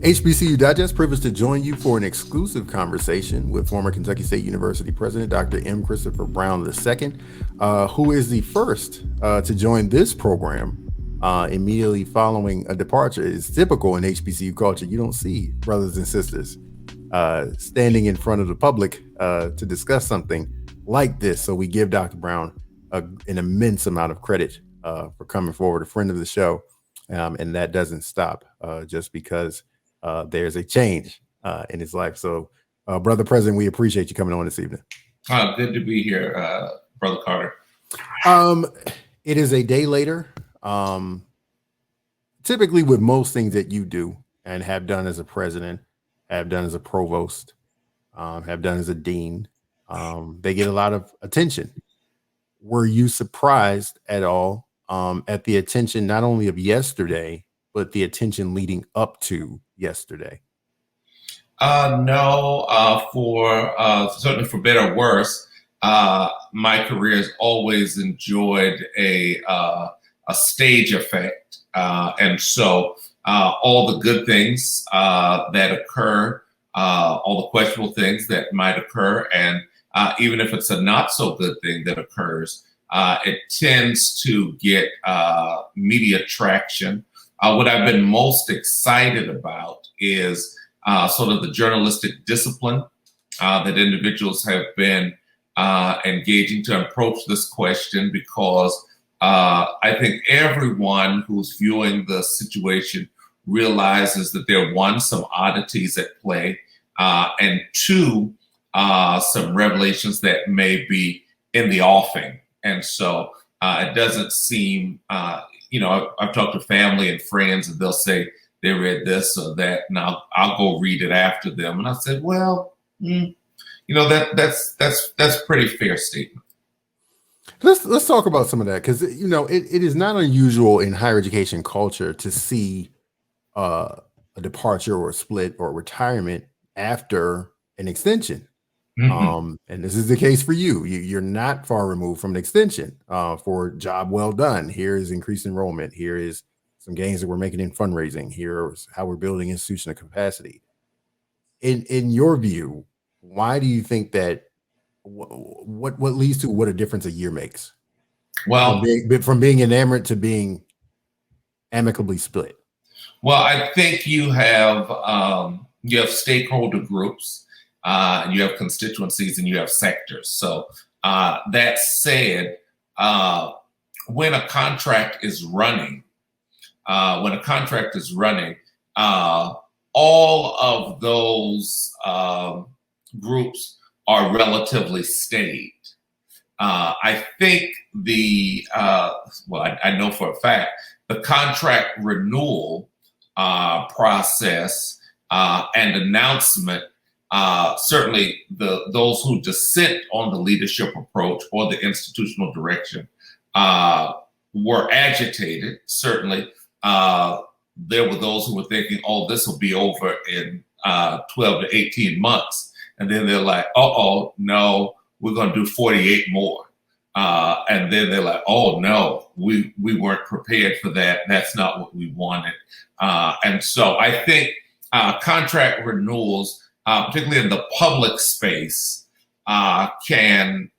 HBCU Digest, privileged to join you for an exclusive conversation with former Kentucky State University President Dr. M. Christopher Brown II, who is the first to join this program immediately following a departure. It's typical in HBCU culture. You don't see brothers and sisters standing in front of the public to discuss something like this. So we give Dr. Brown an immense amount of credit for coming forward, a friend of the show. And that doesn't stop just because there's a change in his life. So, Brother President, we appreciate you coming on this evening. Good to be here, Brother Carter. It is a day later. Typically, with most things that you do and have done as a president, have done as a provost, have done as a dean, they get a lot of attention. Were you surprised at all at the attention not only of yesterday, but the attention leading up to yesterday? No, certainly for better or worse, my career has always enjoyed a stage effect, and so all the good things that occur, all the questionable things that might occur, and even if it's a not so good thing that occurs, it tends to get media traction. What I've been most excited about is sort of the journalistic discipline that individuals have been engaging to approach this question, because I think everyone who's viewing the situation realizes that there are, one, some oddities at play, and two, some revelations that may be in the offing. And so it doesn't seem, I've talked to family and friends and they'll say they read this or that, and I'll go read it after them. And I said, well, that's pretty fair statement. Let's talk about some of that, because it is not unusual in higher education culture to see a departure or a split or a retirement after an extension. Mm-hmm. And this is the case for you. You're not far removed from an extension for a job well done. Here is increased enrollment. Here is some gains that we're making in fundraising. Here is how we're building institutional capacity. In your view, why do you think that? What leads to what a difference a year makes? Well, from being enamored to being amicably split. Well, I think you have stakeholder groups. You have constituencies and you have sectors. So that said, when a contract is running, all of those groups are relatively staid. I think I know for a fact, the contract renewal process and announcement, certainly those who dissent on the leadership approach or the institutional direction were agitated. Certainly, there were those who were thinking, oh, this will be over in 12 to 18 months. And then they're like, no, we're going to do 48 more. And then they're like, oh, no, we weren't prepared for that. That's not what we wanted. And so I think contract renewals, particularly in the public space, can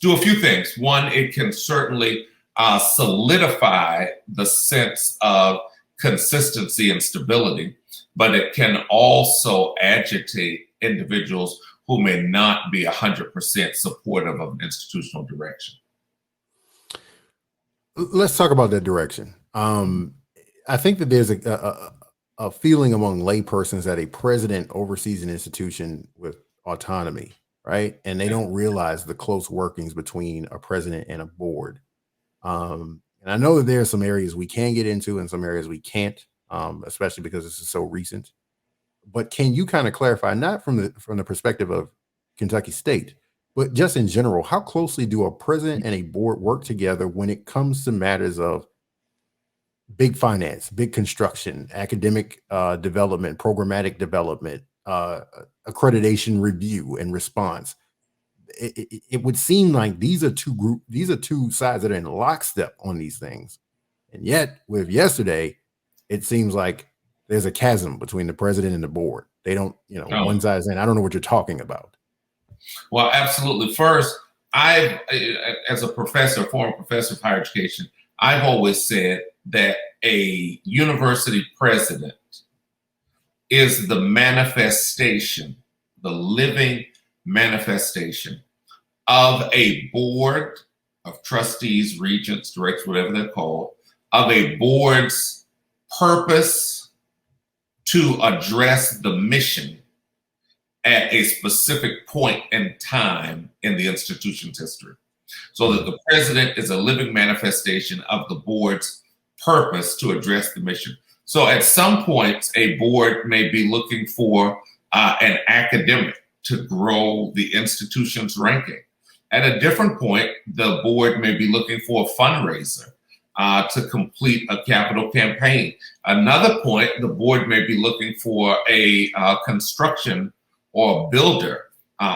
do a few things. One, it can certainly solidify the sense of consistency and stability, but it can also agitate individuals who may not be 100% supportive of an institutional direction. Let's talk about that direction. I think that there's a feeling among laypersons that a president oversees an institution with autonomy, right? And they don't realize the close workings between a president and a board. And I know that there are some areas we can get into and some areas we can't, especially because this is so recent. But can you kind of clarify, not from the perspective of Kentucky State, but just in general, how closely do a president and a board work together when it comes to matters of big finance, big construction, academic development, programmatic development, accreditation review and response? It would seem like these are two sides that are in lockstep on these things. And yet with yesterday, it seems like there's a chasm between the president and the board. They don't, Oh, one side is saying, I don't know what you're talking about. well, absolutely. First, I, as a professor, former professor of higher education, I've always said that a university president is the manifestation, the living manifestation of a board of trustees, regents, directors, whatever they're called, of a board's purpose to address the mission at a specific point in time in the institution's history. So that the president is a living manifestation of the board's purpose to address the mission. So at some points, a board may be looking for an academic to grow the institution's ranking. At a different point, the board may be looking for a fundraiser to complete a capital campaign. Another point, the board may be looking for a construction or a builder.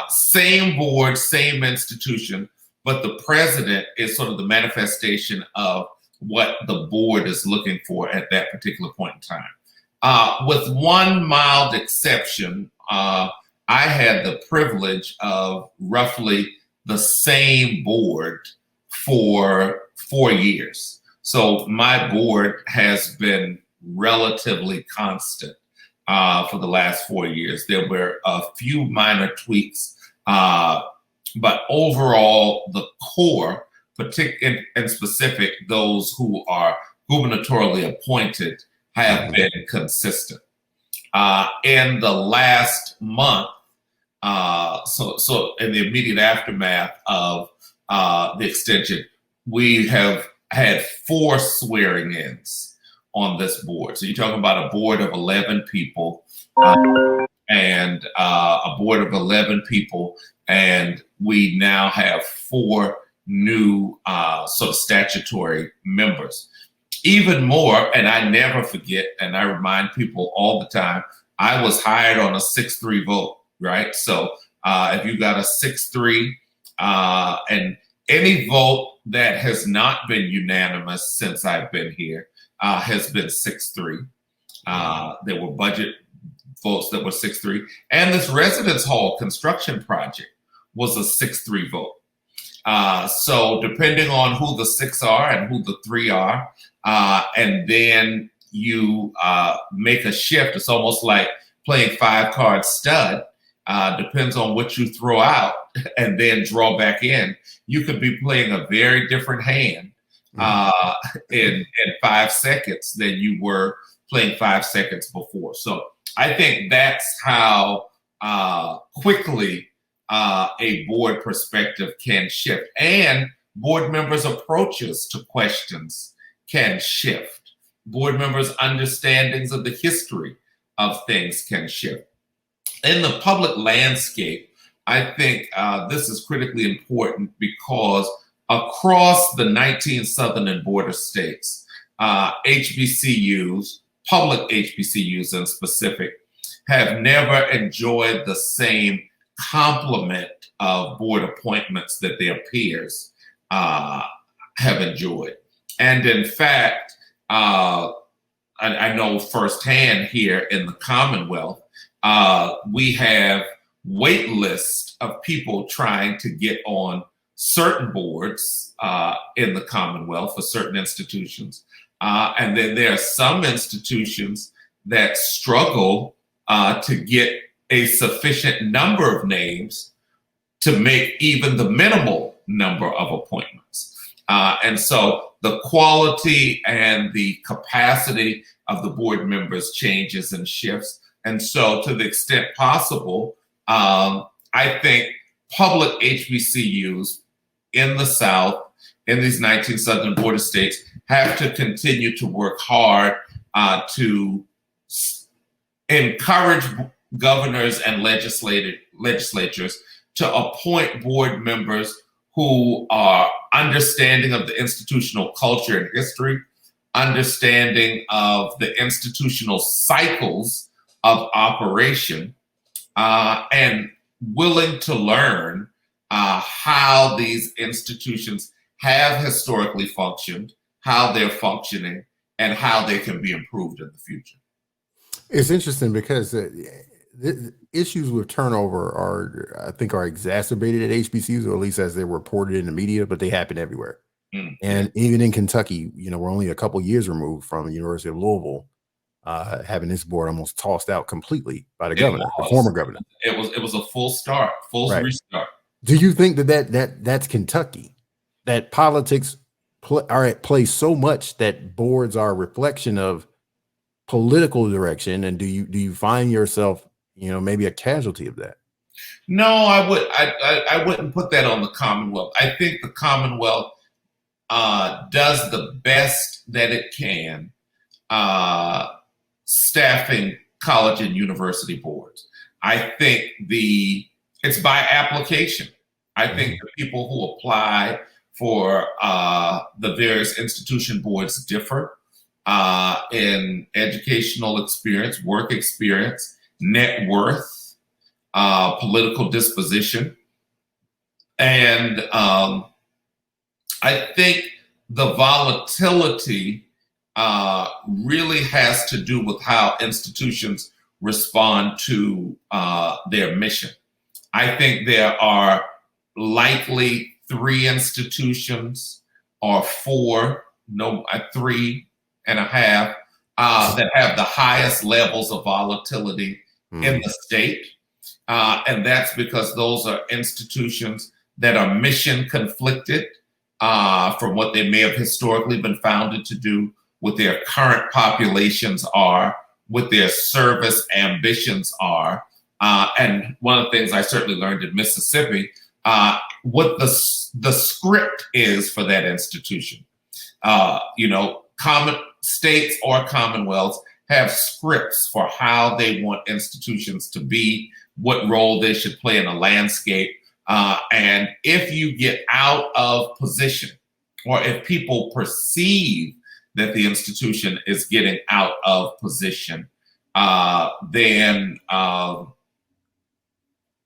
Same board, same institution, but the president is sort of the manifestation of what the board is looking for at that particular point in time. With one mild exception, I had the privilege of roughly the same board for 4 years. So my board has been relatively constant for the last 4 years. There were a few minor tweaks, but overall, the core, particularly in specific, those who are gubernatorially appointed have been consistent. In the last month, so in the immediate aftermath of the extension, we have had 4 swearing-ins on this board. So you're talking about a board of 11 people, and a board of 11 people, and we now have 4 new sort of statutory members. Even more, and I never forget, and I remind people all the time, I was hired on a 6-3 vote, right? So if you got a 6-3, and any vote that has not been unanimous since I've been here has been 6-3. There were budget votes that were 6-3, and this residence hall construction project was a 6-3 vote. So depending on who the 6 are and who the 3 are, and then you make a shift. It's almost like playing 5-card stud. Depends on what you throw out and then draw back in. You could be playing a very different hand in 5 seconds than you were playing 5 seconds before. So I think that's how quickly a board perspective can shift, and board members' approaches to questions can shift. Board members' understandings of the history of things can shift. In the public landscape, I think this is critically important because across the 19 southern and border states, HBCUs, public HBCUs in specific, have never enjoyed the same complement of board appointments that their peers have enjoyed. And in fact, I know firsthand here in the Commonwealth, we have wait lists of people trying to get on certain boards in the Commonwealth for certain institutions. And then there are some institutions that struggle to get a sufficient number of names to make even the minimal number of appointments. And so the quality and the capacity of the board members changes and shifts. And so to the extent possible, I think public HBCUs in the South, in these 19 southern border states, have to continue to work hard to encourage governors and legislatures to appoint board members who are understanding of the institutional culture and history, understanding of the institutional cycles of operation, and willing to learn how these institutions have historically functioned, how they're functioning, and how they can be improved in the future. It's interesting because the issues with turnover I think, are exacerbated at HBCUs, or at least as they're reported in the media, but they happen everywhere. Yeah. And even in Kentucky, we're only a couple years removed from the University of Louisville having this board almost tossed out completely by the It governor, the was. former governor. It was a full start, full Right. restart. Do you think that's Kentucky? That politics are at play so much that boards are a reflection of political direction, and do you find yourself, maybe a casualty of that? No, I wouldn't put that on the Commonwealth. I think the Commonwealth does the best that it can staffing college and university boards. I think it's by application. I think the people who apply for the various institution boards differ in educational experience, work experience, net worth, political disposition. And I think the volatility really has to do with how institutions respond to their mission. I think there are likely 3 institutions or 4, no, 3.5 that have the highest levels of volatility in the state. And that's because those are institutions that are mission conflicted from what they may have historically been founded to do, what their current populations are, what their service ambitions are. And one of the things I certainly learned in Mississippi, what the script is for that institution. Common states or commonwealths have scripts for how they want institutions to be, what role they should play in a landscape. And if you get out of position, or if people perceive that the institution is getting out of position, then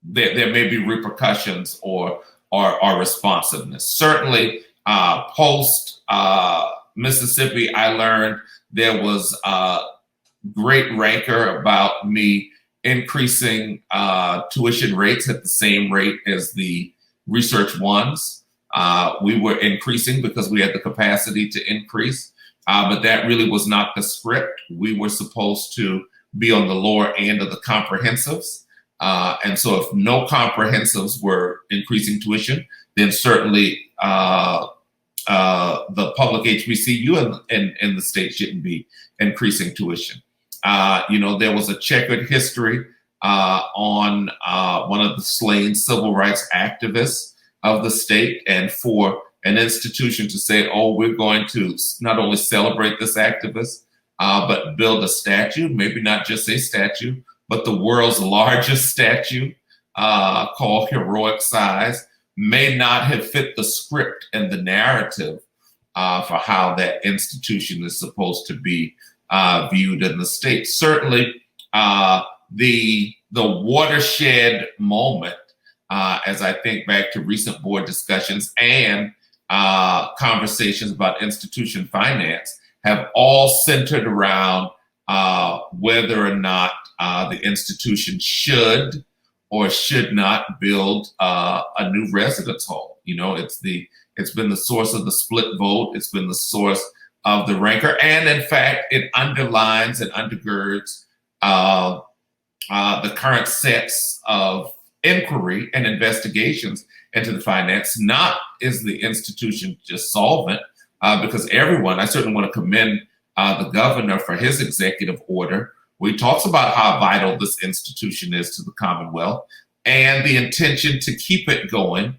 there may be repercussions or responsiveness. Certainly, post Mississippi, I learned there was great rancor about me increasing tuition rates at the same rate as the research ones. We were increasing because we had the capacity to increase, but that really was not the script. We were supposed to be on the lower end of the comprehensives. And so if no comprehensives were increasing tuition, then certainly the public HBCU in the state shouldn't be increasing tuition. There was a checkered history on one of the slain civil rights activists of the state, and for an institution to say, oh, we're going to not only celebrate this activist, but build a statue, maybe not just a statue, but the world's largest statue called Heroic Size, may not have fit the script and the narrative for how that institution is supposed to be viewed in the state. Certainly, the watershed moment, as I think back to recent board discussions and conversations about institution finance, have all centered around whether or not the institution should or should not build a new residence hall. It's been the source of the split vote. It's been the source of the rancor, and in fact, it underlines and undergirds the current sets of inquiry and investigations into the finance. Not is the institution just solvent, because I certainly want to commend the governor for his executive order, where he talks about how vital this institution is to the Commonwealth and the intention to keep it going,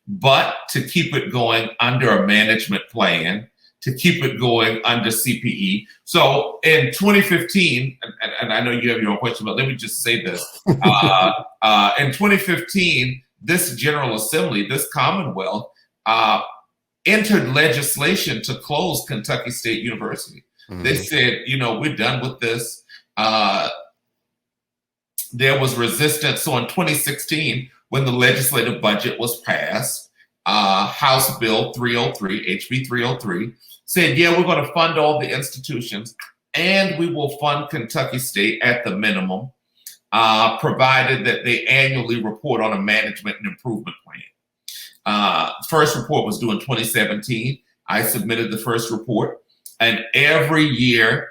but to keep it going under a management plan, to keep it going under CPE. So in 2015, and I know you have your own question, but let me just say this. In 2015, this General Assembly, this Commonwealth, entered legislation to close Kentucky State University. Mm-hmm. They said, we're done with this. There was resistance. So in 2016, when the legislative budget was passed, House Bill 303, HB 303, said, yeah, we're going to fund all the institutions, and we will fund Kentucky State at the minimum, provided that they annually report on a management and improvement plan. First report was due in 2017. I submitted the first report, and every year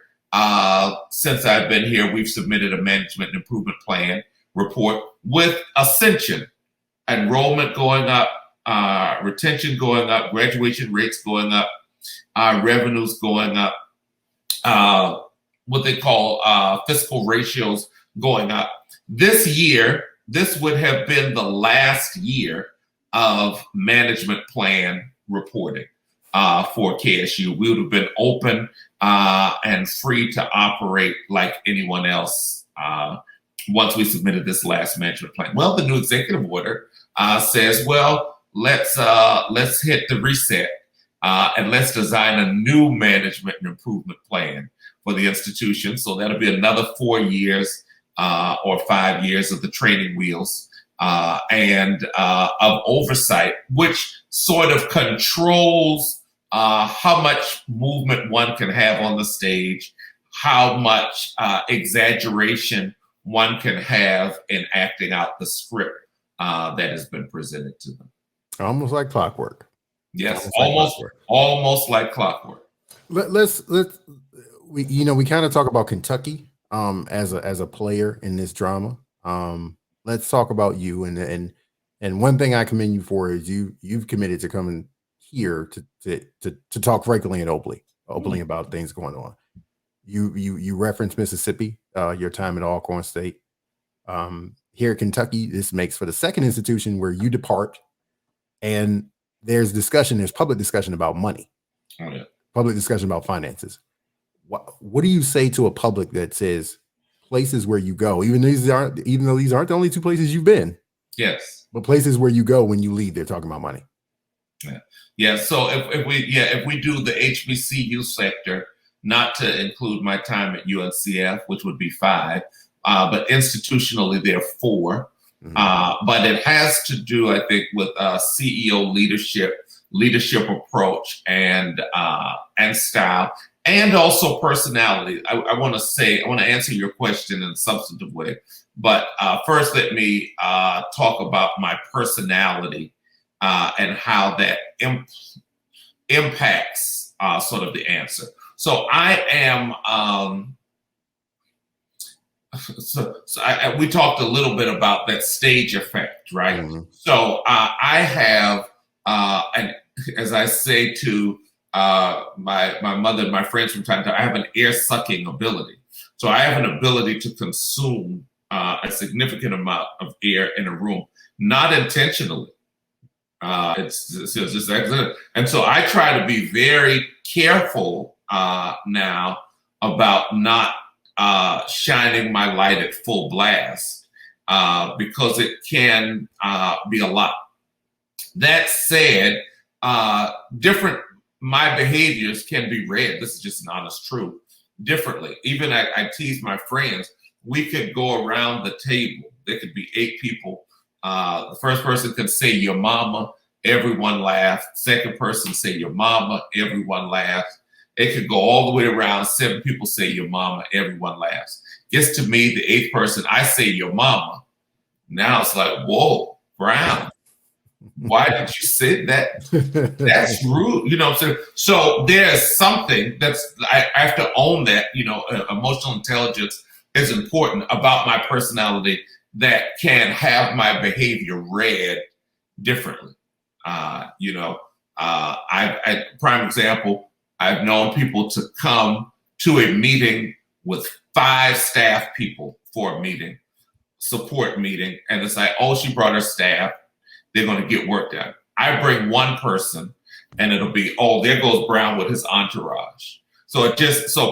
since I've been here, we've submitted a management and improvement plan report with ascension, enrollment going up, retention going up, graduation rates going up, revenues going up, what they call fiscal ratios going up. This year, this would have been the last year of management plan reporting for KSU. We would have been open and free to operate like anyone else once we submitted this last management plan. Well, the new executive order says, well, let's hit the reset and let's design a new management and improvement plan for the institution. So that'll be another 4 years or 5 years of the training wheels and of oversight, which sort of controls how much movement one can have on the stage, how much exaggeration one can have in acting out the script that has been presented to them. Almost like clockwork. Yes, almost like clockwork. We kind of talk about Kentucky as a player in this drama. Let's talk about you, and one thing I commend you for is you've committed to coming here to talk frankly and openly about things going on. You referenced Mississippi, your time at Alcorn State. Here at Kentucky, this makes for the second institution where you depart, and there's public discussion about money, public discussion about finances. What do you say to a public that says places where you go, even though these aren't the only two places you've been? Yes, but places where you go when you leave, they're talking about money. Yeah. So if we do the HBCU sector, not to include my time at UNCF, which would be 5, but institutionally there are 4. Mm-hmm. But it has to do, I think, with CEO leadership approach, and style, and also personality. I want to answer your question in a substantive way, but first let me talk about my personality and how that impacts sort of the answer. So I am. We talked a little bit about that stage effect, right? Mm-hmm. So I have, and as I say to my mother and my friends from time to time, I have an air sucking ability. So I have an ability to consume a significant amount of air in a room, not intentionally. It's just accident. And so I try to be very careful now about not shining my light at full blast because it can be a lot. That said, my behaviors can be read, this is just an honest truth, differently. Even I tease my friends, we could go around the table. There could be 8 people. The first person could say your mama, everyone laughed. Second person say your mama, everyone laughed. It could go all the way around. 7 people say your mama, everyone laughs. Gets to me, the 8th person, I say your mama. Now it's like, whoa, Brown, why did you say that? That's rude. You know what I'm saying? So there's something I have to own that, emotional intelligence is important about my personality that can have my behavior read differently. Prime example, I've known people to come to a meeting with 5 staff people for a meeting, support meeting, and it's like, oh, she brought her staff. They're going to get work done. I bring one person, and it'll be, oh, there goes Brown with his entourage. So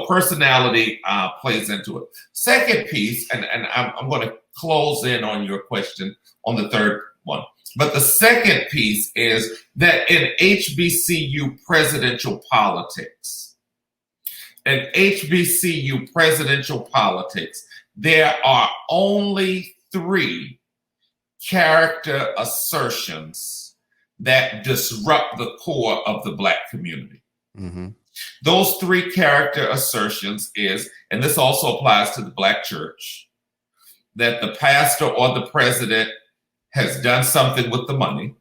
personality plays into it. Second piece, and I'm going to close in on your question on the third one. But the second piece is that in HBCU presidential politics, there are only 3 character assertions that disrupt the core of the Black community. Mm-hmm. Those three character assertions is, and this also applies to the Black church, that the pastor or the president has done something with the money,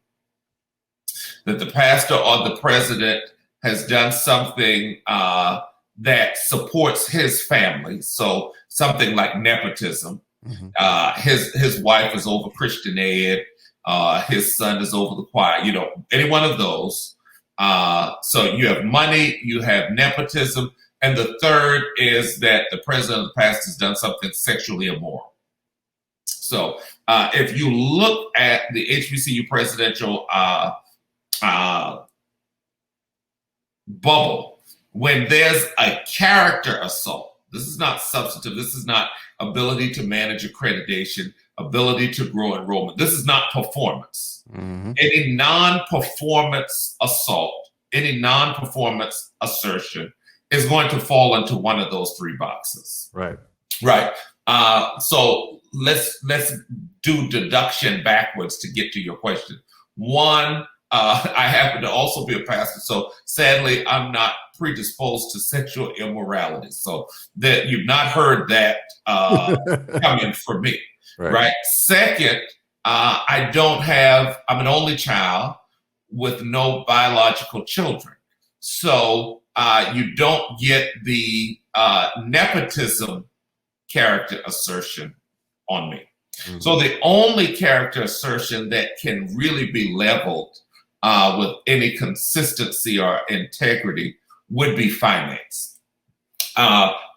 that the pastor or the president has done something that supports his family. So something like nepotism. His wife is over Christian ed. His son is over the choir. Any one of those. So you have money, you have nepotism, and the third is that the president or the pastor has done something sexually immoral. So if you look at the HBCU presidential bubble, when there's a character assault, this is not substantive, this is not ability to manage accreditation, ability to grow enrollment, this is not performance. Any non-performance assault, any non-performance assertion is going to fall into one of those three boxes. Right. So let's do deduction backwards to get to your question. One, I happen to also be a pastor, so sadly, I'm not predisposed to sexual immorality. So that you've not heard that coming from me, right? Second, I'm an only child with no biological children. So you don't get the nepotism character assertion on me. So the only character assertion that can really be leveled with any consistency or integrity would be finance.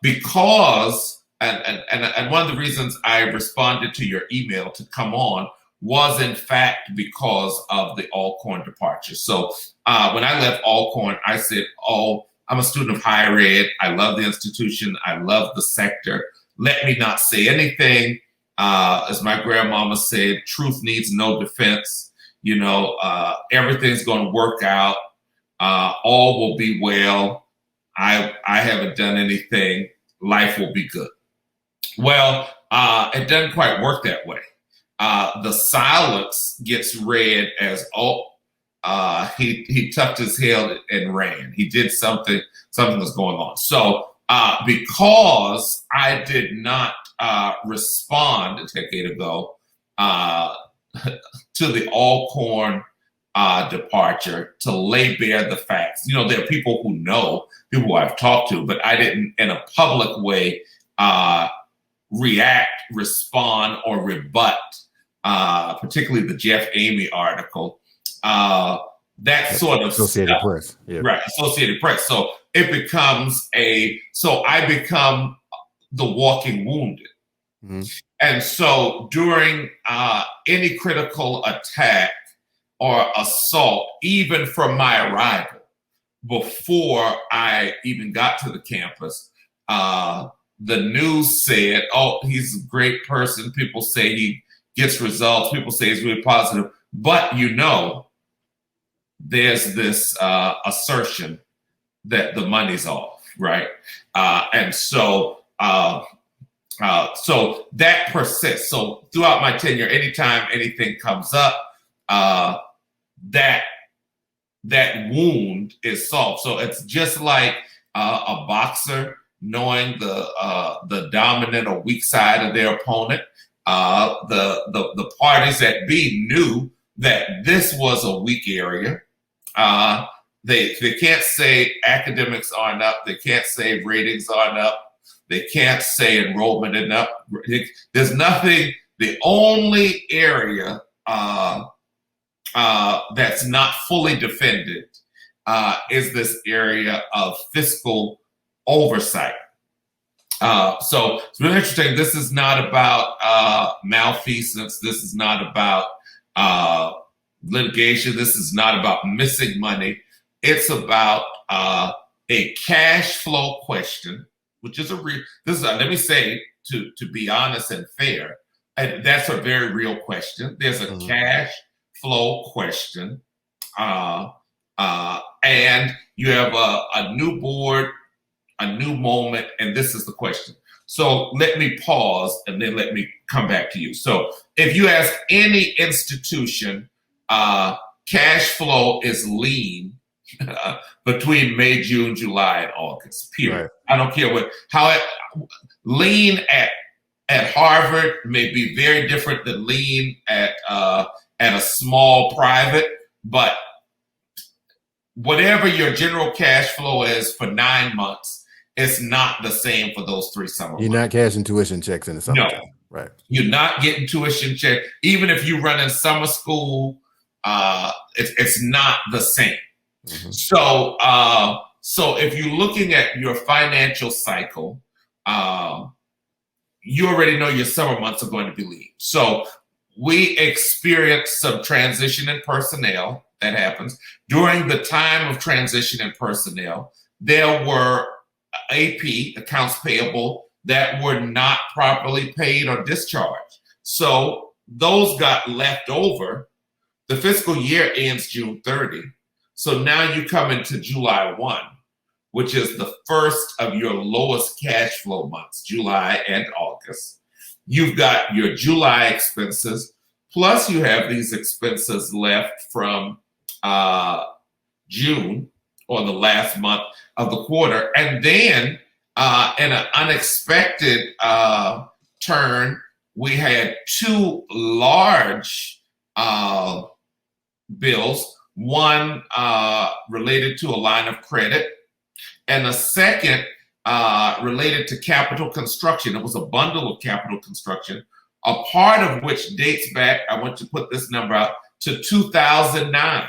Because, and one of the reasons I responded to your email to come on was in fact because of the Alcorn departure. So when I left Alcorn, I said, I'm a student of higher ed. I love the institution. I love the sector. Let me not say anything. As my grandmama said, truth needs no defense. Everything's going to work out. All will be well. I haven't done anything. Life will be good. Well, it doesn't quite work that way. The silence gets read as, he tucked his head and ran. He did something was going on. So because I did not respond a decade ago to the Alcorn departure, to lay bare the facts. There are people who know, people who I've talked to, but I didn't in a public way react, respond, or rebut, particularly the Jeff Amy article. That sort of Associated stuff. Press. Yeah. Right, Associated Press. So it becomes so I become the walking wounded. And so during any critical attack or assault, even from my arrival, before I even got to the campus, the news said, he's a great person. People say he gets results. People say he's really positive. But there's this assertion that the money's off, right? And so so that persists. So throughout my tenure, anytime anything comes up, that wound is solved. So it's just like a boxer knowing the dominant or weak side of their opponent. The parties that be knew that this was a weak area. They can't say academics aren't up. They can't say ratings aren't up. They can't say enrollment isn't up. There's nothing. The only area that's not fully defended is this area of fiscal oversight. So it's really interesting. This is not about malfeasance. This is not about litigation. This is not about missing money. It's about a cash flow question, which is let me say, to be honest and fair, that's a very real question. There's a cash flow question, and you have a new board, a new moment, and this is the question. So let me pause and then let me come back to you. So if you ask any institution, cash flow is lean between May, June, July, and August. Period. Right. I don't care lean at Harvard may be very different than lean at a small private, but whatever your general cash flow is for 9 months, it's not the same for those 3 summer months. You're not cashing tuition checks in the summertime. No. Right. You're not getting tuition check. Even if you run in summer school, it's not the same. Mm-hmm. So if you're looking at your financial cycle, you already know your summer months are going to be lean. So we experienced some transition in personnel that happens. During the time of transition in personnel, there were AP, accounts payable, that were not properly paid or discharged. So those got left over. The fiscal year ends June 30. So now you come into July 1, which is the first of your lowest cash flow months, July and August. You've got your July expenses, plus you have these expenses left from June, or the last month of the quarter. And then in an unexpected turn, we had 2 large bills, one related to a line of credit, and a second related to capital construction. It was a bundle of capital construction, a part of which dates back, I want to put this number out, to 2009.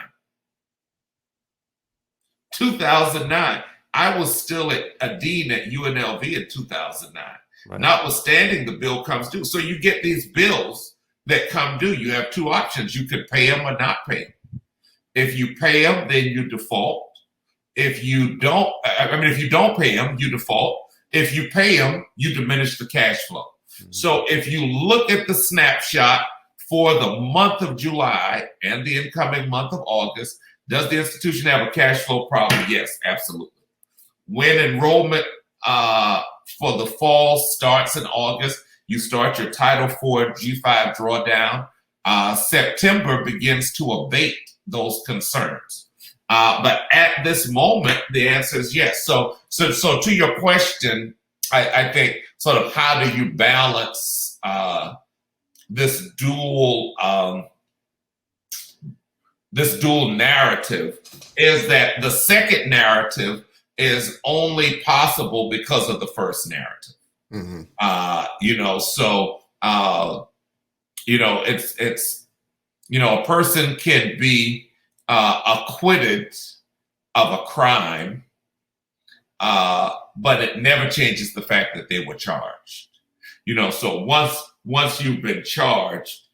2009. I was still a dean at UNLV in 2009. Right. Notwithstanding, the bill comes due. So you get these bills that come due. You have 2 options. You could pay them or not pay them. If you pay them, then you default. If you don't pay them, you default. If you pay them, you diminish the cash flow. Mm-hmm. So if you look at the snapshot for the month of July and the incoming month of August, does the institution have a cash flow problem? Yes, absolutely. When enrollment for the fall starts in August, you start your Title IV G5 drawdown. September begins to abate those concerns. But at this moment, the answer is yes. So to your question, I think sort of how do you balance this dual narrative is that the second narrative is only possible because of the first narrative. Mm-hmm. It's a person can be acquitted of a crime, but it never changes the fact that they were charged. So once you've been charged,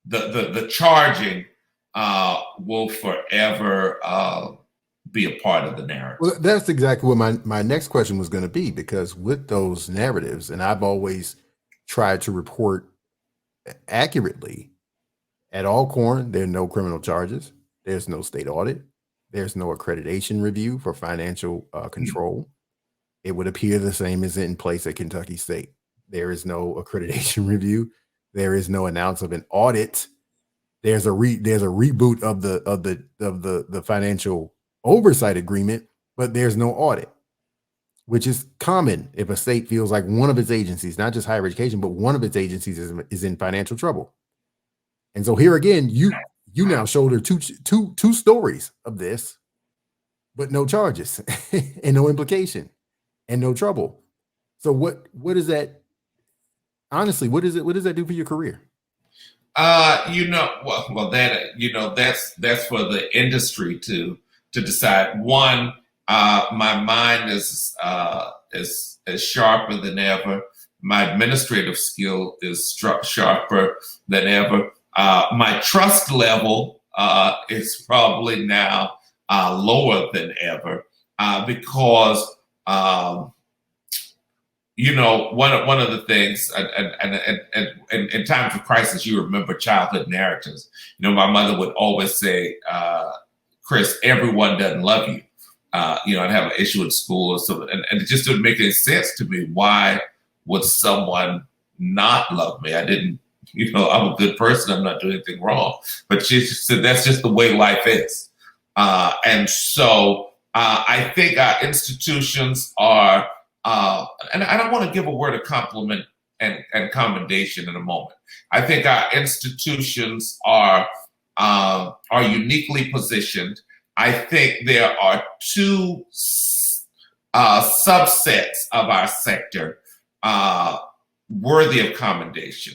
the charging will forever be a part of the narrative. Well, that's exactly what my next question was going to be, because with those narratives, and I've always tried to report accurately, at Alcorn, there are no criminal charges. There's no state audit. There's no accreditation review for financial control. It would appear the same is in place at Kentucky State. There is no accreditation review. There is no announcement of an audit. There's a reboot of the financial oversight agreement, but there's no audit, which is common if a state feels like one of its agencies, not just higher education, but one of its agencies is in financial trouble. And so here again, you now shoulder two stories of this, but no charges and no implication and no trouble. So what is that? Honestly, what does that do for your career? That's for the industry to decide. One, my mind is sharper than ever. My administrative skill is sharper than ever. My trust level is probably now lower than ever because one of the things, and in times of crisis, you remember childhood narratives. My mother would always say, "Chris, everyone doesn't love you." I'd have an issue at school or something, and it just didn't make any sense to me. Why would someone not love me? I didn't You know, I'm a good person. I'm not doing anything wrong. But she said that's just the way life is. And so I think our institutions are, and I don't want to give a word of compliment and commendation in a moment. I think our institutions are uniquely positioned. I think there are two subsets of our sector worthy of commendation.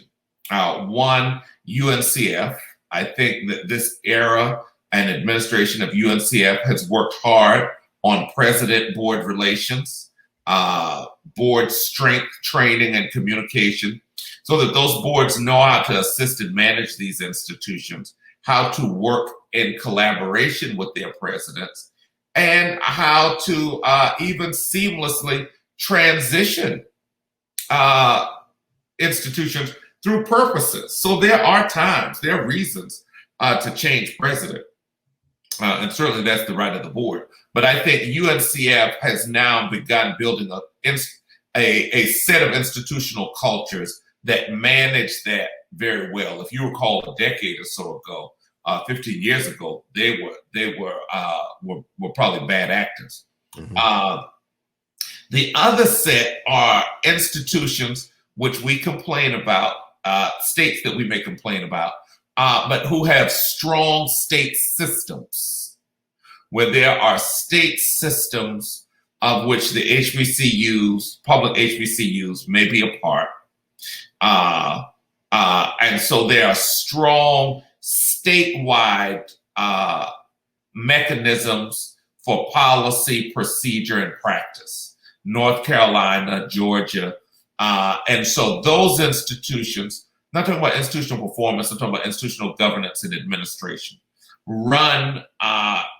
One, UNCF. I think that this era and administration of UNCF has worked hard on president-board relations, board strength, training, and communication, so that those boards know how to assist and manage these institutions, how to work in collaboration with their presidents, and how to even seamlessly transition institutions through purposes. So there are times, there are reasons to change president. And certainly that's the right of the board. But I think UNCF has now begun building a set of institutional cultures that manage that very well. If you recall, a decade or so ago, 15 years ago, they were probably bad actors. Mm-hmm. The other set are institutions which we complain about, states that we may complain about, but who have strong state systems, where there are state systems of which the HBCUs, public HBCUs, may be a part. And so there are strong statewide mechanisms for policy, procedure, and practice. North Carolina, Georgia. And so those institutions, I'm not talking about institutional performance, I'm talking about institutional governance and administration, run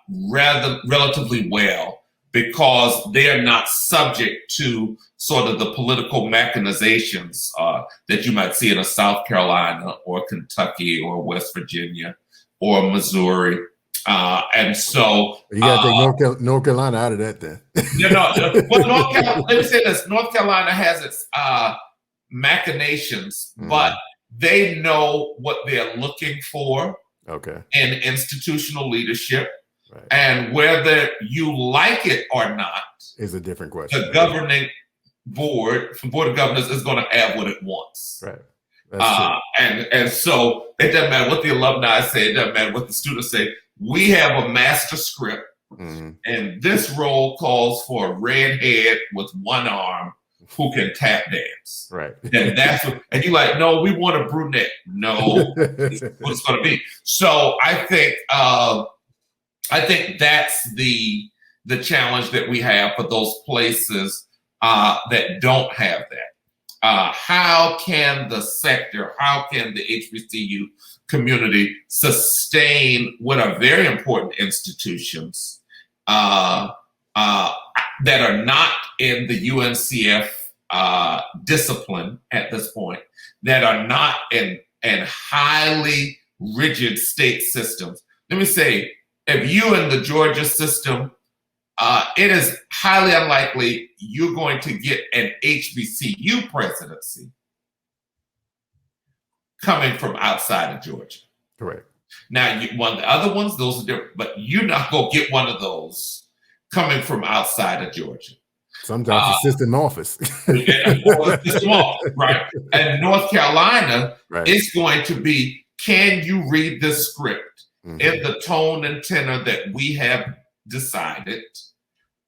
relatively well because they are not subject to sort of the political mechanizations that you might see in a South Carolina or Kentucky or West Virginia or Missouri. And so you got to take North Carolina out of that then. You know, well, let me say this. North Carolina has its machinations, but they know what they're looking for in institutional leadership. Right. And whether you like it or not is a different question. The governing board of governors is going to have what it wants. Right. That's true. And so it doesn't matter what the alumni say, it doesn't matter what the students say. We have a master script, and this role calls for a redhead with one arm who can tap dance. Right. And that's what, and you're like, no, we want a brunette. No, it's what it's going to be. So I think that's the challenge that we have for those places that don't have that. How can the sector, how can the HBCU community sustain what are very important institutions that are not in the UNCF discipline at this point, that are not in highly rigid state systems? Let me say, if you in the Georgia system, it is highly unlikely you're going to get an HBCU presidency coming from outside of Georgia. Correct. Now, one of the other ones, those are different, but you're not going to get one of those coming from outside of Georgia. Sometimes assistant office. Right. And North Carolina is going to be, can you read this script in the tone and tenor that we have decided?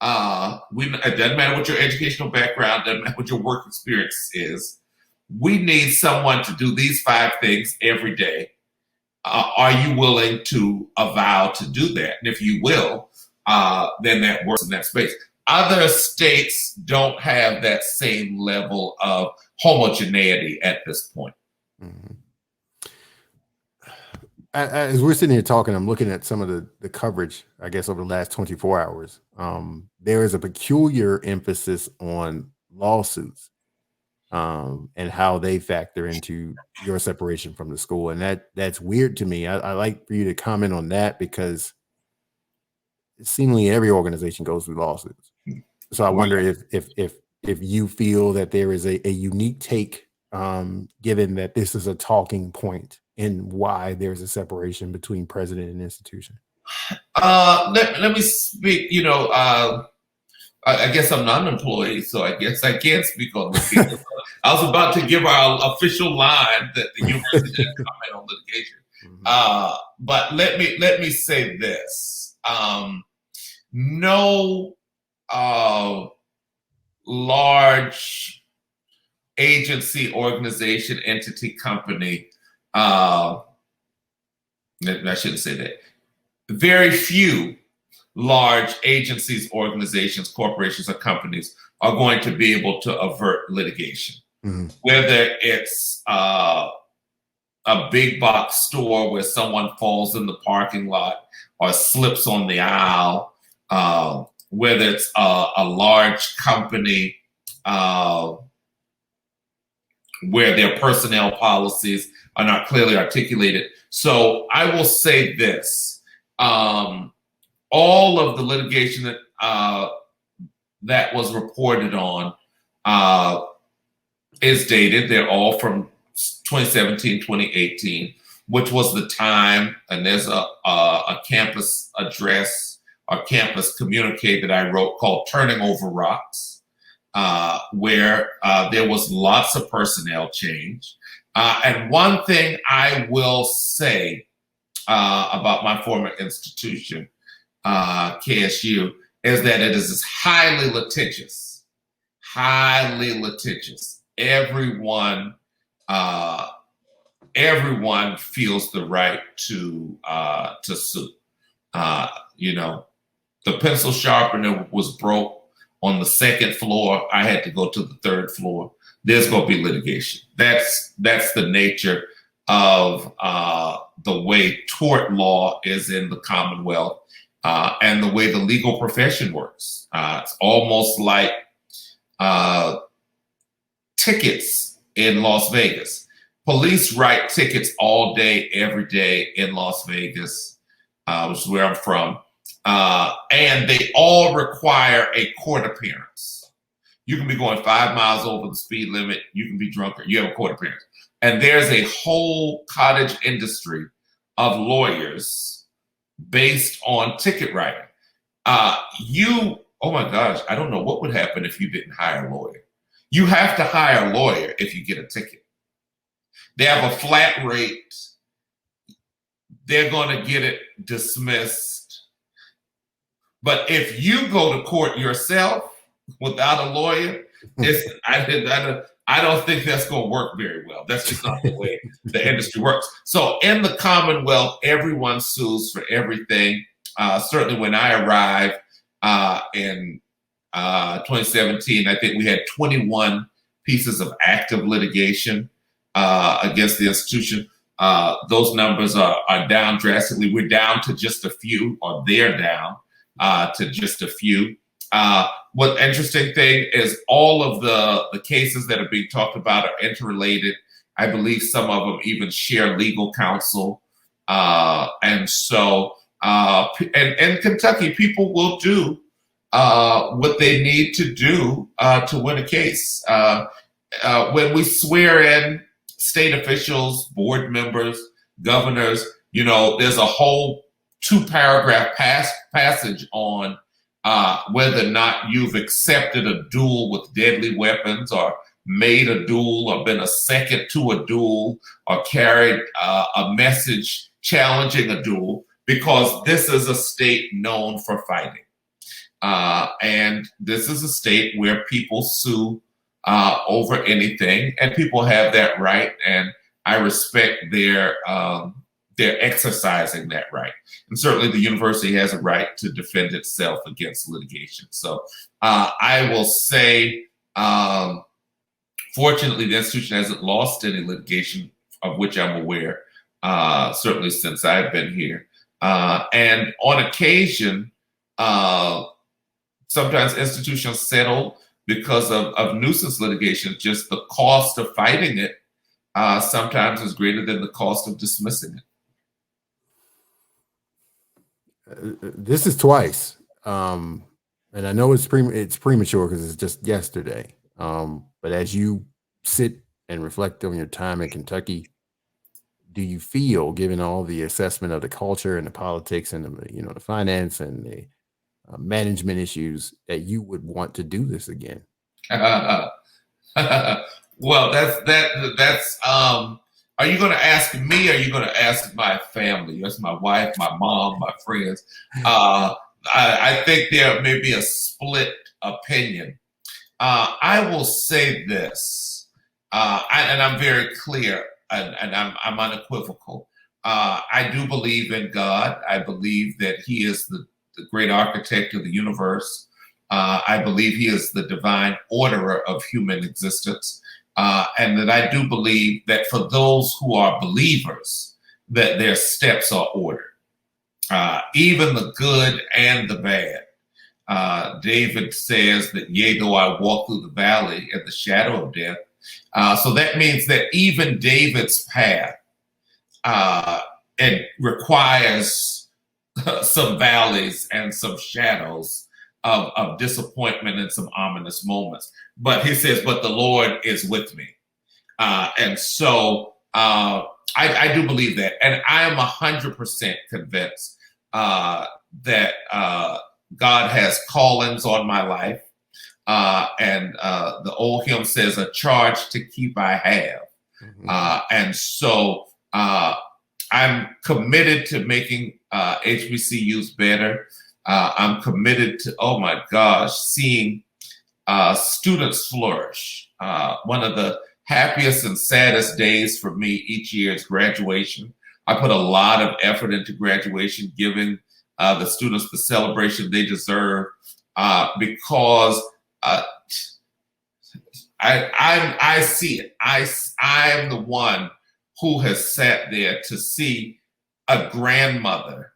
It doesn't matter what your educational background, doesn't matter what your work experience is. We need someone to do these 5 things every day. Are you willing to avow to do that? And if you will, then that works in that space. Other states don't have that same level of homogeneity at this point. As we're sitting here talking, I'm looking at some of the coverage, I guess, over the last 24 hours. There is a peculiar emphasis on lawsuits and how they factor into your separation from the school. And that's weird to me. I like for you to comment on that, because seemingly every organization goes through lawsuits. So I wonder if you feel that there is a unique take given that this is a talking point in why there's a separation between president and institution? Let me speak. I guess I'm not an employee, so I guess I can't speak on litigation. I was about to give our official line that the university didn't comment on litigation. But let me say this: no large agency, organization, entity, company. I shouldn't say that. Very few large agencies, organizations, corporations, or companies are going to be able to avert litigation. Whether it's a big box store where someone falls in the parking lot or slips on the aisle, whether it's a large company where their personnel policies are not clearly articulated. So I will say this. All of the litigation that was reported on is dated. They're all from 2017, 2018, which was the time, and there's a campus address or campus communique that I wrote called Turning Over Rocks, where there was lots of personnel change. And one thing I will say about my former institution, KSU, is that it is highly litigious, highly litigious. Everyone feels the right to sue. The pencil sharpener was broke on the second floor. I had to go to the third floor. There's going to be litigation. That's the nature of the way tort law is in the Commonwealth. And the way the legal profession works. It's almost like tickets in Las Vegas. Police write tickets all day, every day in Las Vegas, which is where I'm from. And they all require a court appearance. You can be going 5 miles over the speed limit. You can be drunk. You have a court appearance. And there's a whole cottage industry of lawyers based on ticket writing. Oh my gosh, I don't know what would happen if you didn't hire a lawyer. You have to hire a lawyer if you get a ticket. They have a flat rate. They're going to get it dismissed. But if you go to court yourself without a lawyer, I don't think that's going to work very well. That's just not the way the industry works. So in the Commonwealth, everyone sues for everything. Certainly when I arrived in 2017, I think we had 21 pieces of active litigation against the institution. Those numbers are down drastically. We're down to just a few, or they're down to just a few. What interesting thing is all of the cases that are being talked about are interrelated. I believe some of them even share legal counsel. And so in Kentucky, people will do what they need to do to win a case. When we swear in state officials, board members, governors, there's a whole 2-paragraph passage on whether or not you've accepted a duel with deadly weapons, or made a duel, or been a second to a duel, or carried a message challenging a duel, because this is a state known for fighting. And this is a state where people sue over anything, and people have that right, and I respect their exercising that right. And certainly the university has a right to defend itself against litigation. So I will say, fortunately, the institution hasn't lost any litigation of which I'm aware, certainly since I've been here. And on occasion, sometimes institutions settle because of nuisance litigation. Just the cost of fighting it sometimes is greater than the cost of dismissing it. This is twice, and I know it's premature because it's just yesterday. But as you sit and reflect on your time in Kentucky, do you feel, given all the assessment of the culture and the politics and the finance and the management issues, that you would want to do this again? Well, that's are you going to ask me or are you going to ask my family? That's my wife, my mom, my friends. I think there may be a split opinion. I will say this, and I'm very clear, and I'm unequivocal. I do believe in God. I believe that He is the great architect of the universe. I believe He is the divine orderer of human existence. And that I do believe that for those who are believers, that their steps are ordered, even the good and the bad. David says that, yea, though I walk through the valley at the shadow of death. So that means that even David's path it requires some valleys and some shadows of disappointment and some ominous moments. But he says, but the Lord is with me. And so I do believe that. And I am 100% convinced that God has callings on my life. And the old hymn says, a charge to keep I have. Mm-hmm. And so I'm committed to making HBCUs better. I'm committed to, oh my gosh, seeing students flourish. One of the happiest and saddest days for me each year is graduation. I put a lot of effort into graduation, giving the students the celebration they deserve, because I see it. I'm the one who has sat there to see a grandmother.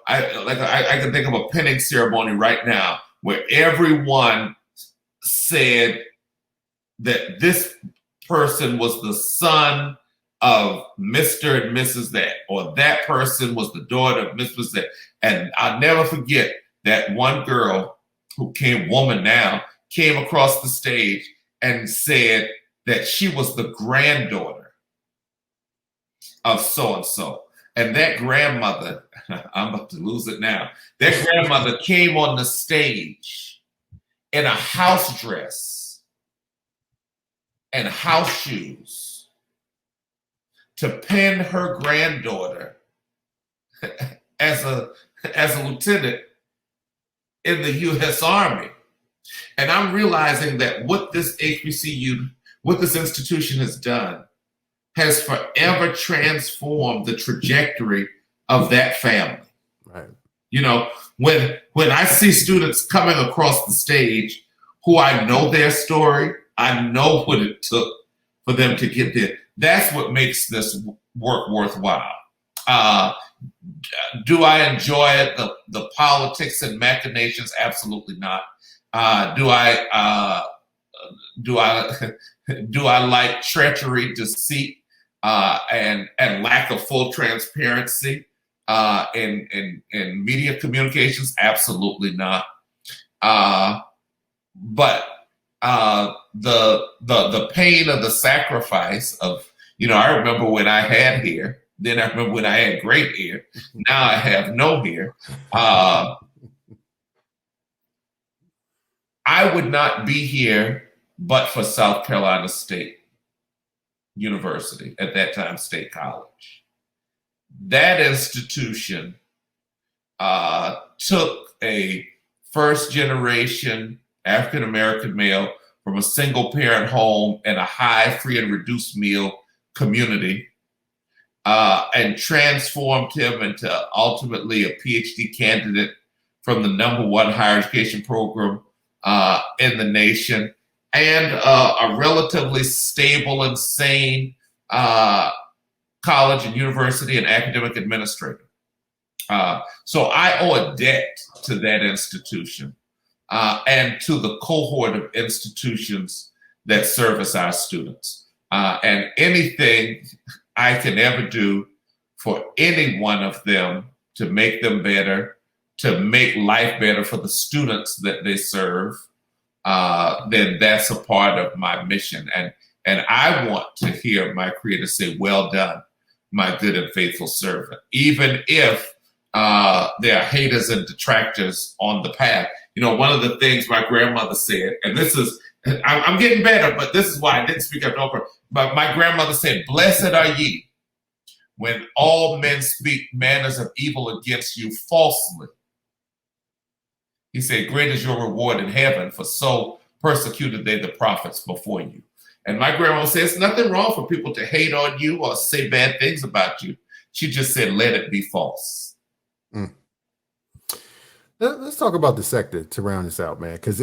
I can think of a pinning ceremony right now where everyone said that this person was the son of Mr. and Mrs. That, or that person was the daughter of Mrs. That. And I'll never forget that one girl who woman now, came across the stage and said that she was the granddaughter of so-and-so. And that grandmother, I'm about to lose it now, that grandmother came on the stage in a house dress and house shoes to pin her granddaughter as a lieutenant in the U.S. Army. And I'm realizing that what this HBCU, what this institution has done, has forever transformed the trajectory of that family. Right. When I see students coming across the stage who I know their story, I know what it took for them to get there. That's what makes this work worthwhile. Do I enjoy it? The politics and machinations? Absolutely not. Do I like treachery, deceit, and lack of full transparency in media communications? Absolutely not. But the pain of the sacrifice of, I remember when I had hair. Then I remember when I had great hair. Now I have no hair. I would not be here but for South Carolina State University, at that time, State College. That institution took a first-generation African-American male from a single-parent home in a high free and reduced meal community and transformed him into ultimately a PhD candidate from the #1 higher education program in the nation, and a relatively stable and sane college and university and academic administrator. So I owe a debt to that institution and to the cohort of institutions that service our students. And anything I can ever do for any one of them to make them better, to make life better for the students that they serve, then that's a part of my mission. And And I want to hear my Creator say, "Well done, my good and faithful servant." Even if there are haters and detractors on the path. One of the things my grandmother said, and this is, I'm getting better, but this is why I didn't speak up over. But my grandmother said, "Blessed are ye when all men speak manners of evil against you falsely." He said, "Great is your reward in heaven, for so persecuted they the prophets before you." And my grandma said, "It's nothing wrong for people to hate on you or say bad things about you." She just said, "Let it be false." Mm. Let's talk about the sector to round this out, man, because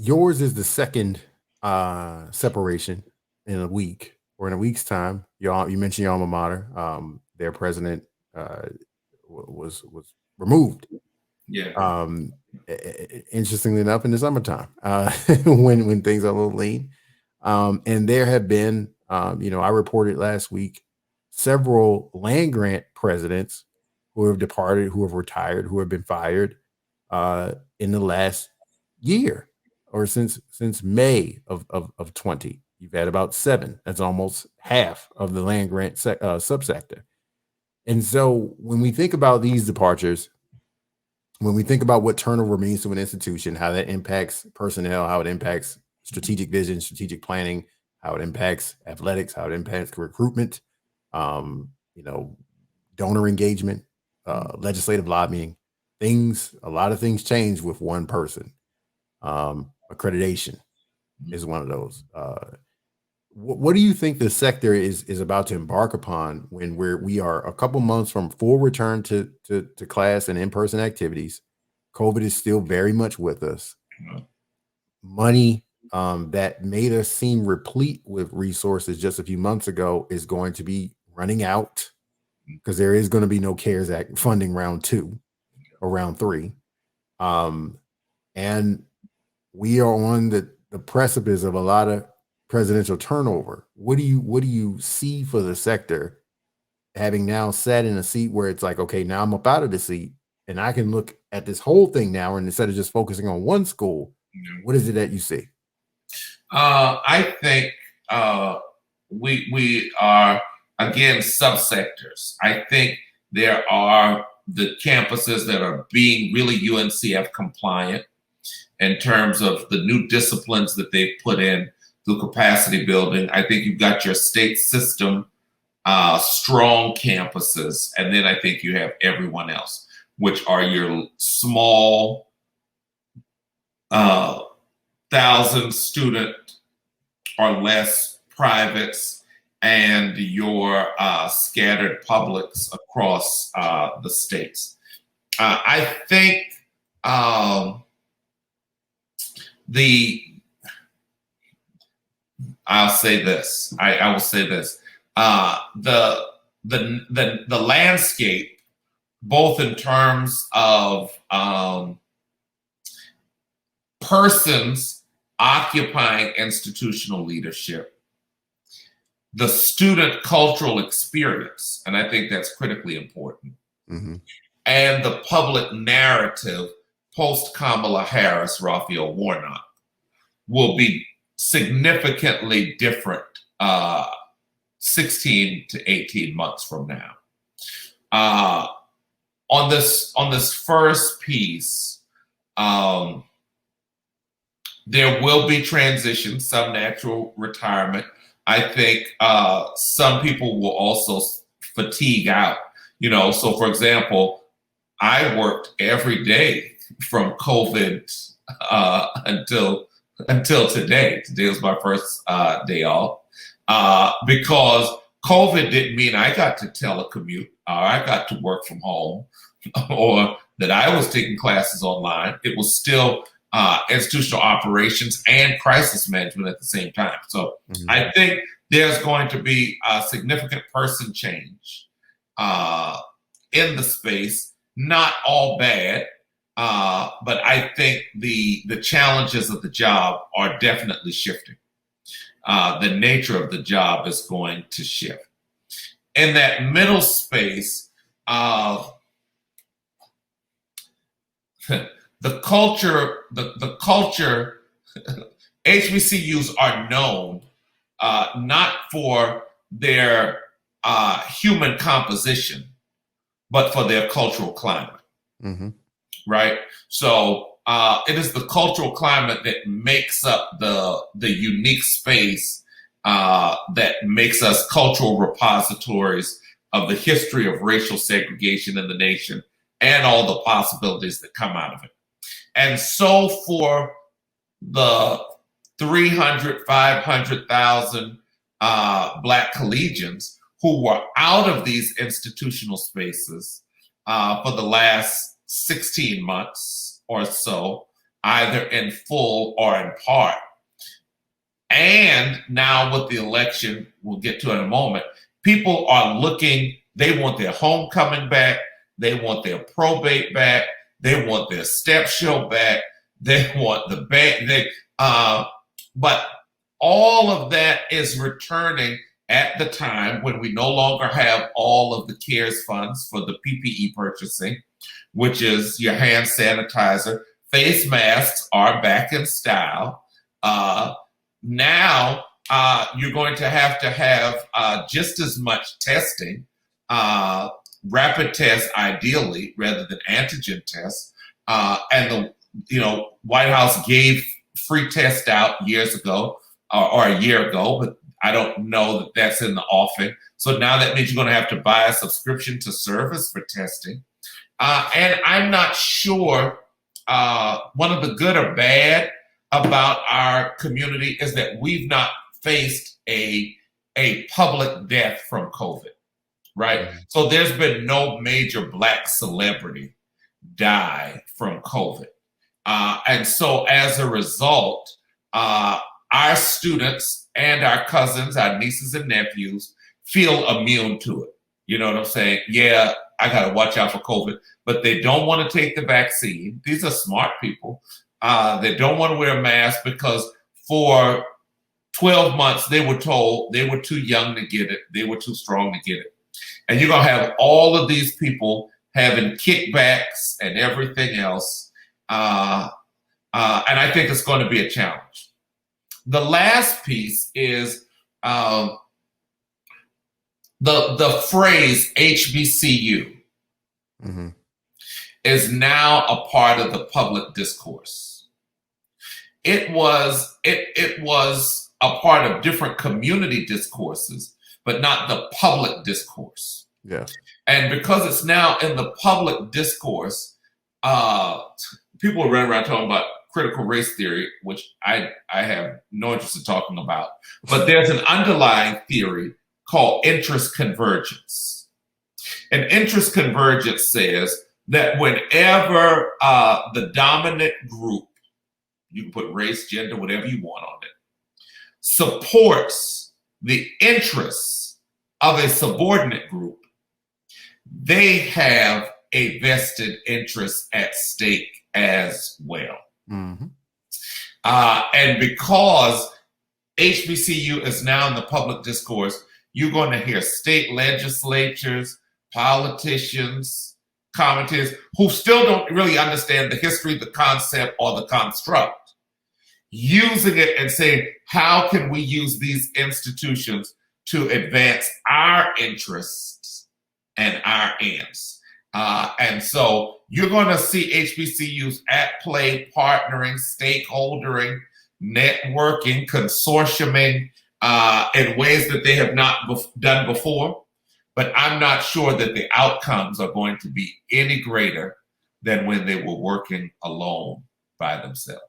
yours is the second separation in a week, or in a week's time. You mentioned your alma mater. Their president was removed. Yeah. Interestingly enough, in the summertime, when things are a little lean, and there have been, I reported last week, several land grant presidents who have departed, who have retired, who have been fired in the last year, or since May of 20. You've had about 7. That's almost half of the land grant subsector. And so when we think about these departures, when we think about what turnover means to an institution, how that impacts personnel, how it impacts strategic vision, strategic planning, how it impacts athletics, how it impacts recruitment, donor engagement, legislative lobbying, a lot of things change with one person. Accreditation is one of those. What do you think the sector is about to embark upon when we are a couple months from full return to class and in-person activities? COVID is still very much with us. Money that made us seem replete with resources just a few months ago is going to be running out, because there is going to be no CARES Act funding round 2 or round 3. And we are on the precipice of a lot of presidential turnover. What do you see for the sector, having now sat in a seat where it's like, okay, now I'm up out of the seat and I can look at this whole thing now, and instead of just focusing on one school, what is it that you see? I think we are, again, subsectors. I think there are the campuses that are being really UNCF compliant in terms of the new disciplines that they've put in through capacity building. I think you've got your state system, strong campuses, and then I think you have everyone else, which are your small 1,000-student or less privates, and your scattered publics across the states. I think I'll say this. I will say this. The landscape, both in terms of persons occupying institutional leadership, the student cultural experience, and I think that's critically important, and the public narrative post Kamala Harris, Raphael Warnock, will be significantly different 16 to 18 months from now. On this first piece, there will be transition, some natural retirement. I think some people will also fatigue out. So for example, I worked every day from COVID until today. Today was my first day off because COVID didn't mean I got to telecommute or I got to work from home or that I was taking classes online. It was still institutional operations and crisis management at the same time. So I think there's going to be a significant person change in the space, not all bad, but I think the challenges of the job are definitely shifting. The nature of the job is going to shift. In that middle space, the culture, HBCUs are known not for their human composition, but for their cultural climate. Mm-hmm. Right? So it is the cultural climate that makes up the unique space that makes us cultural repositories of the history of racial segregation in the nation and all the possibilities that come out of it. And so for the 300, 500,000 Black collegians who were out of these institutional spaces for the last 16 months or so, either in full or in part. And now with the election, we'll get to in a moment, people are looking, they want their homecoming back, they want their probate back, they want their step show back, they want the bank, but all of that is returning at the time when we no longer have all of the CARES funds for the PPE purchasing, which is your hand sanitizer. Face masks are back in style. Now you're going to have just as much testing, rapid tests ideally rather than antigen tests. And the White House gave free tests out years ago or a year ago, but I don't know that that's in the offing. So now that means you're going to have to buy a subscription to service for testing. And I'm not sure one of the good or bad about our community is that we've not faced a public death from COVID, right? Mm-hmm. So there's been no major Black celebrity die from COVID. And so as a result, our students and our cousins, our nieces and nephews feel immune to it. You know what I'm saying? Yeah, I got to watch out for COVID, but they don't want to take the vaccine. These are smart people. They don't want to wear a mask because for 12 months, they were told they were too young to get it. They were too strong to get it. And you're going to have all of these people having kickbacks and everything else. And I think it's going to be a challenge. The last piece is the phrase HBCU mm-hmm. is now a part of the public discourse. It was a part of different community discourses, but not the public discourse. Yeah. And because it's now in the public discourse, people are running around talking about critical race theory, which I have no interest in talking about. But there's an underlying theory called interest convergence. And interest convergence says that whenever the dominant group, you can put race, gender, whatever you want on it, supports the interests of a subordinate group, they have a vested interest at stake as well. Mm-hmm. And because HBCU is now in the public discourse, you're going to hear state legislatures, politicians, commentators who still don't really understand the history, the concept, or the construct, using it and saying, how can we use these institutions to advance our interests and our ends? And so you're going to see HBCUs at play, partnering, stakeholdering, networking, consortiuming in ways that they have not done before. But I'm not sure that the outcomes are going to be any greater than when they were working alone by themselves.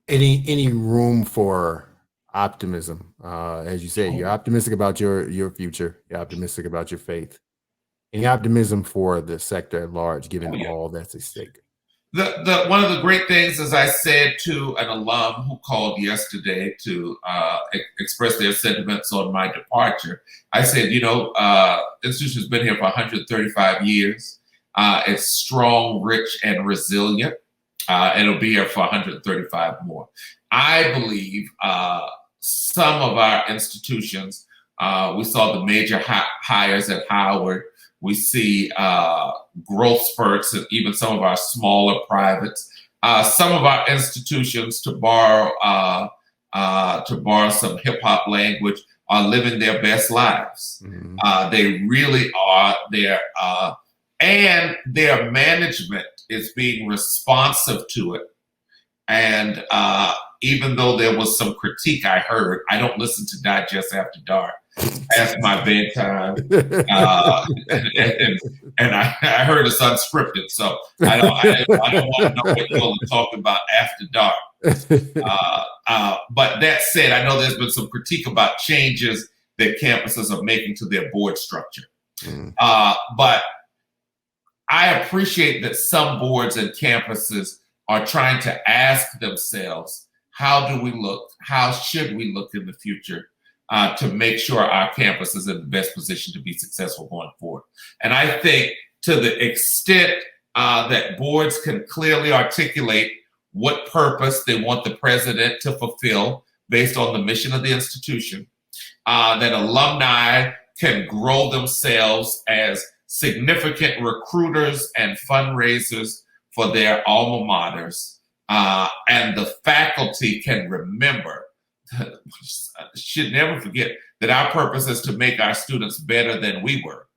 Any room for optimism? As you say, you're optimistic about your future. You're optimistic about your faith. Any optimism for the sector at large, given all that's at stake? One of the great things, as I said to an alum who called yesterday to express their sentiments on my departure, I said, institution's been here for 135 years. It's strong, rich, and resilient. It'll be here for 135 more. I believe some of our institutions, we saw the major hires at Howard. We see growth spurts in even some of our smaller privates. Some of our institutions, to borrow to borrow some hip hop language, are living their best lives. They really are there, and their management is being responsive to it. And even though there was some critique I heard, I don't listen to Digest After Dark past my bedtime. And I heard it's unscripted, so I don't want to know what you're talking about after dark. But that said, I know there's been some critique about changes that campuses are making to their board structure. But I appreciate that some boards and campuses are trying to ask themselves, how do we look? How should we look in the future to make sure our campus is in the best position to be successful going forward? And I think to the extent that boards can clearly articulate what purpose they want the president to fulfill based on the mission of the institution, that alumni can grow themselves as significant recruiters and fundraisers for their alma maters, and the faculty can remember, should never forget, that our purpose is to make our students better than we were,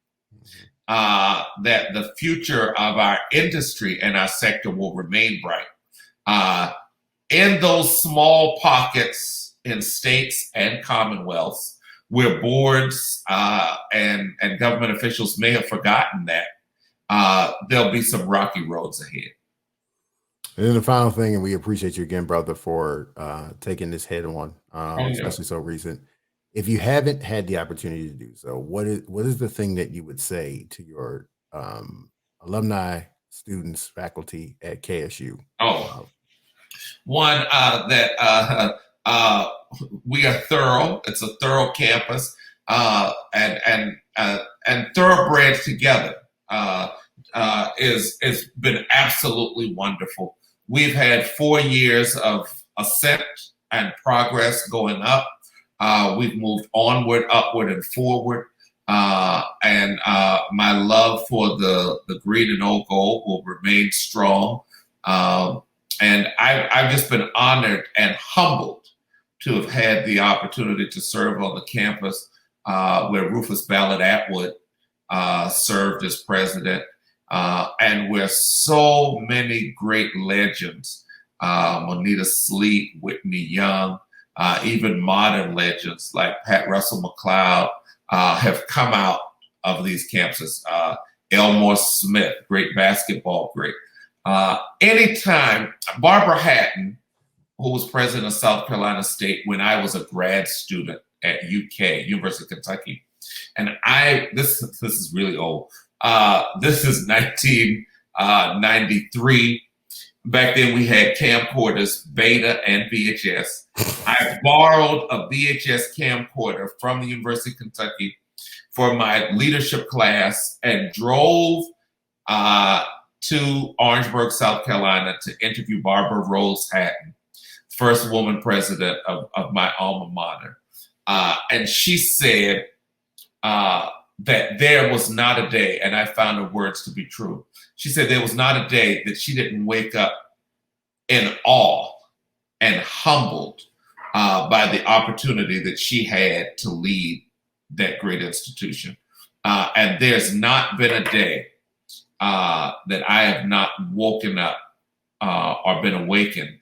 that the future of our industry and our sector will remain bright. In those small pockets in states and commonwealths where boards and government officials may have forgotten that, there'll be some rocky roads ahead. And then the final thing, and we appreciate you again, brother, for taking this head on, especially so recent. If you haven't had the opportunity to do so, what is the thing that you would say to your alumni, students, faculty at KSU? One, that we are thorough. It's a thorough campus, and thoroughbreds together is been absolutely wonderful. We've had 4 years of ascent and progress going up. We've moved onward, upward, and forward. And my love for the green and old gold will remain strong. And I've just been honored and humbled to have had the opportunity to serve on the campus where Rufus Ballard Atwood served as president, and where so many great legends, Moneta Sleet, Whitney Young, even modern legends like Pat Russell McLeod have come out of these campuses. Elmore Smith, great basketball great. Anytime, Barbara Hatton, who was president of South Carolina State when I was a grad student at UK, University of Kentucky, and this is really old. This is 1993. Back then we had camcorders, Beta and VHS. I borrowed a VHS camcorder from the University of Kentucky for my leadership class and drove to Orangeburg, South Carolina to interview Barbara Rose Hatton, first woman president of my alma mater. And she said that there was not a day, and I found her words to be true. She said there was not a day that she didn't wake up in awe and humbled by the opportunity that she had to lead that great institution. And there's not been a day that I have not woken up or been awakened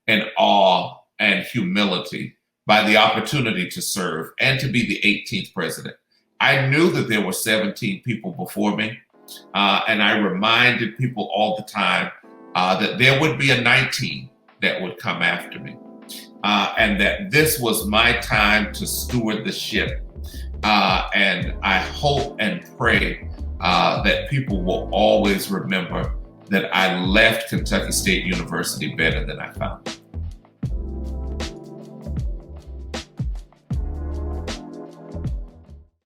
in awe and humility by the opportunity to serve and to be the 18th president. I knew that there were 17 people before me, and I reminded people all the time that there would be a 19 that would come after me, and that this was my time to steward the ship. And I hope and pray that people will always remember that I left Kentucky State University better than I found it.